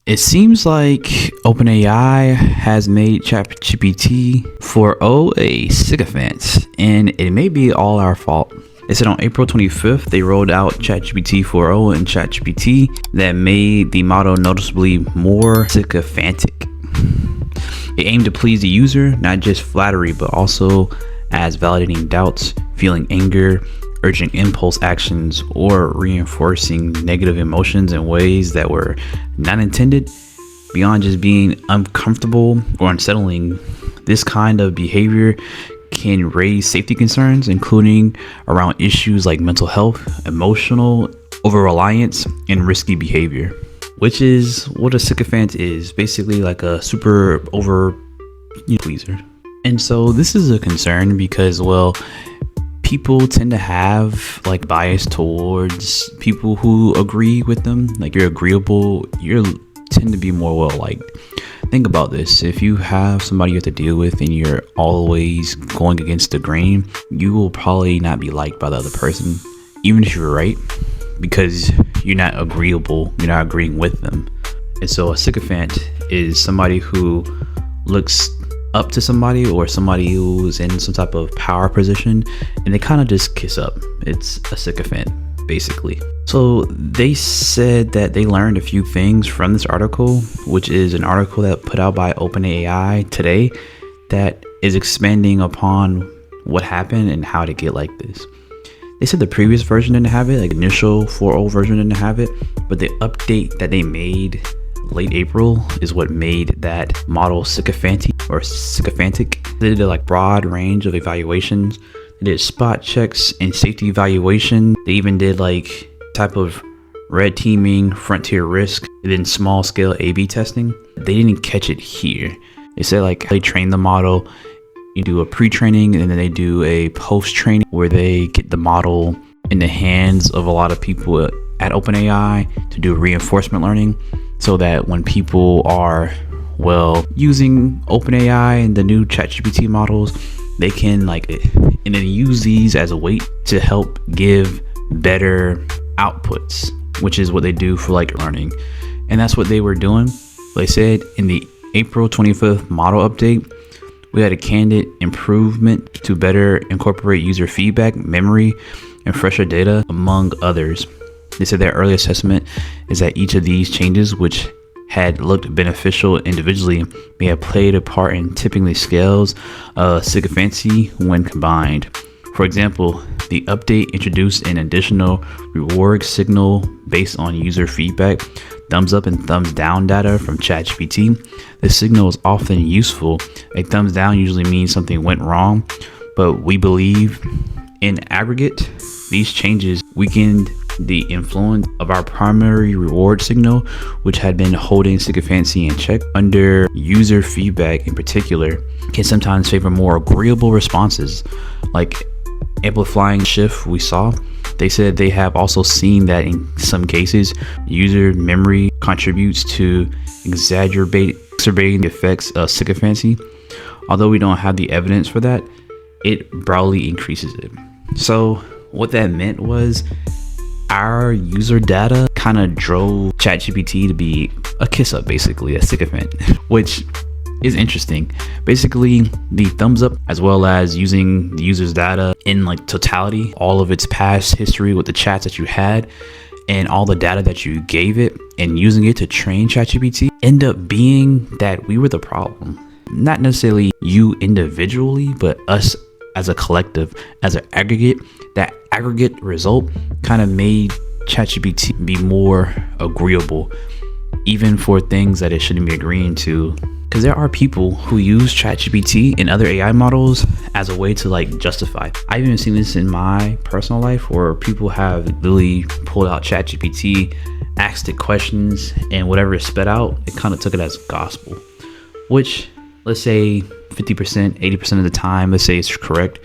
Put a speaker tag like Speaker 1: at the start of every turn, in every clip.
Speaker 1: It seems like OpenAI has made ChatGPT 4.0 a sycophant, and it may be all our fault. They said on April 25th, they rolled out ChatGPT 4.0 and ChatGPT that made the model noticeably more sycophantic. It aimed to please the user, not just flattery, but also as validating doubts, feeling anger, urging impulse actions, or reinforcing negative emotions in ways that were not intended. Beyond just being uncomfortable or unsettling, this kind of behavior can raise safety concerns, including around issues like mental health, emotional over-reliance, and risky behavior, which is what a sycophant is, basically like a super over pleaser. And so this is a concern because, well, people tend to have like bias towards people who agree with them. Like you're agreeable, you tend to be more well liked. Think about this. If you have somebody you have to deal with and you're always going against the grain, you will probably not be liked by the other person, even if you're right, because you're not agreeable, you're not agreeing with them. And so a sycophant is somebody who looks up to somebody or somebody who's in some type of power position and they kind of just kiss up. It's a sycophant, basically. So they said that they learned a few things from this article, which is an article that put out by OpenAI today that is expanding upon what happened and how to get like this. They said the previous version didn't have it, like initial 4.0 version didn't have it, but the update that they made late April is what made that model sycophantic or sycophantic. They did a like broad range of evaluations. They did spot checks and safety evaluation. They even did like type of red teaming, frontier risk, and then small scale A/B testing. They didn't catch it here. They said like they train the model, you do a pre-training and then they do a post-training where they get the model in the hands of a lot of people at OpenAI to do reinforcement learning, so that when people are, well, using OpenAI and the new ChatGPT models, they can like, and then use these as a weight to help give better outputs, which is what they do for like learning. And that's what they were doing. They said in the April 25th model update, we had a candid improvement to better incorporate user feedback, memory, and fresher data, among others. They said their early assessment is that each of these changes, which had looked beneficial individually, may have played a part in tipping the scales of sycophancy when combined. For example, the update introduced an additional reward signal based on user feedback, thumbs up and thumbs down data from ChatGPT. This signal is often useful. A thumbs down usually means something went wrong, but we believe in aggregate, these changes weakened the influence of our primary reward signal, which had been holding sycophancy in check. Under user feedback in particular, can sometimes favor more agreeable responses, like amplifying shift we saw. They said they have also seen that in some cases, user memory contributes to exacerbating the effects of sycophancy. Although we don't have the evidence for that, it broadly increases it. So what that meant was our user data kind of drove ChatGPT to be a kiss up, basically a sycophant, which is interesting. Basically, the thumbs up, as well as using the user's data in like totality, all of its past history with the chats that you had and all the data that you gave it, and using it to train ChatGPT, end up being that we were the problem. Not necessarily you individually, but us as a collective, as an aggregate. That aggregate result kind of made ChatGPT be more agreeable, even for things that it shouldn't be agreeing to. Because there are people who use ChatGPT and other AI models as a way to like justify. I've even seen this in my personal life where people have literally pulled out ChatGPT, asked it questions, and whatever it spit out, it kind of took it as gospel, which let's say 50%, 80% of the time, let's say it's correct.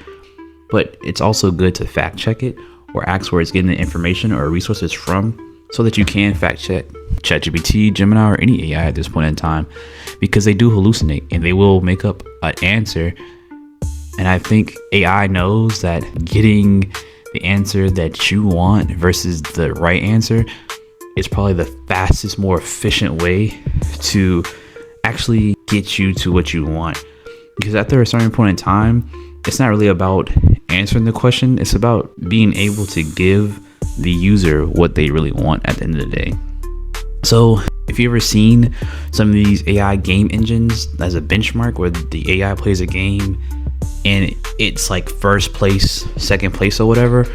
Speaker 1: But it's also good to fact check it or ask where it's getting the information or resources from, so that you can fact check ChatGPT, Gemini, or any AI at this point in time, because they do hallucinate and they will make up an answer. And I think AI knows that getting the answer that you want versus the right answer it's probably the fastest, more efficient way to actually get you to what you want. Because after a certain point in time, it's not really about answering the question. It's about being able to give the user what they really want at the end of the day. So if you ever seen some of these AI game engines as a benchmark where the AI plays a game and it's like first place, second place or whatever,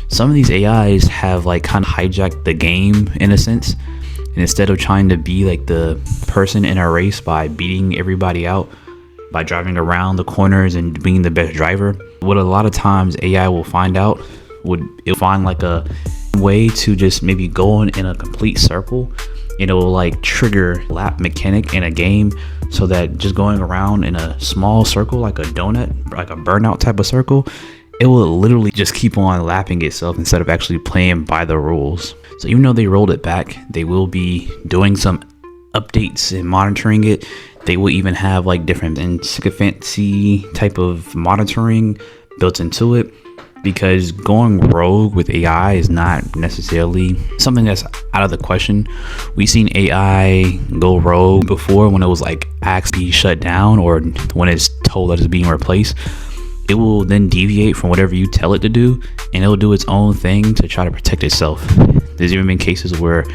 Speaker 1: some of these AIs have like kind of hijacked the game in a sense. And instead of trying to be like the person in a race by beating everybody out, by driving around the corners and being the best driver, what a lot of times AI will find out, it'll find like a way to just maybe go in a complete circle, and it will like trigger lap mechanic in a game, so that just going around in a small circle, like a donut, like a burnout type of circle, it will literally just keep on lapping itself instead of actually playing by the rules. So even though they rolled it back, they will be doing some updates and monitoring it. They will even have like different sycophancy type of monitoring built into it, because going rogue with AI is not necessarily something that's out of the question. We've seen AI go rogue before when it was like asked to be shut down, or when it's told that it's being replaced. It will then deviate from whatever you tell it to do, and it will do its own thing to try to protect itself. There's even been cases where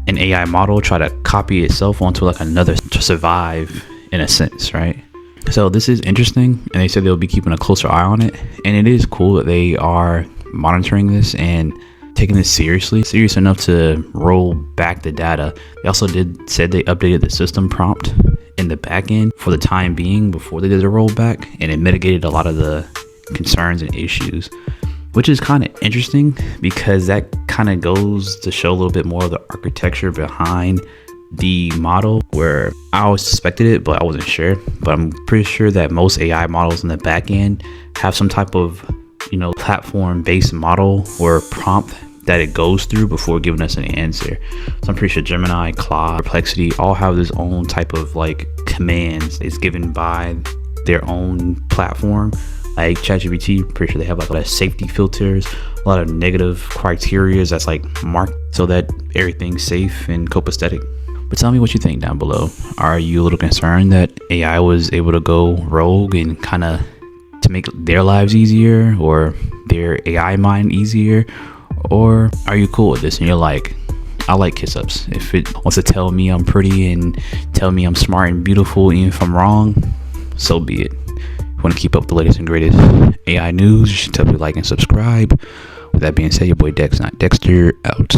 Speaker 1: an AI model try to copy itself onto like another to survive in a sense, right? So this is interesting, and they said they'll be keeping a closer eye on it, and it is cool that they are monitoring this and taking this serious enough to roll back the data. They also said they updated the system prompt in the back end for the time being before they did the rollback, and it mitigated a lot of the concerns and issues, which is kind of interesting because that kind of goes to show a little bit more of the architecture behind the model, where I always suspected it but I wasn't sure. But I'm pretty sure that most AI models in the back end have some type of platform based model or prompt that it goes through before giving us an answer. So I'm pretty sure Gemini, Claude, Perplexity all have this own type of like commands it's given by their own platform. Like ChatGPT, pretty sure they have like a lot of safety filters, a lot of negative criteria that's like marked so that everything's safe and copacetic. But tell me what you think down below. Are you a little concerned that AI was able to go rogue and kind of to make their lives easier or their AI mind easier? Or are you cool with this and you're like, I like kiss ups. If it wants to tell me I'm pretty and tell me I'm smart and beautiful, even if I'm wrong, so be it. If you want to keep up with the latest and greatest AI news, you should tell me like and subscribe. With that being said, your boy Dex, not Dexter, out.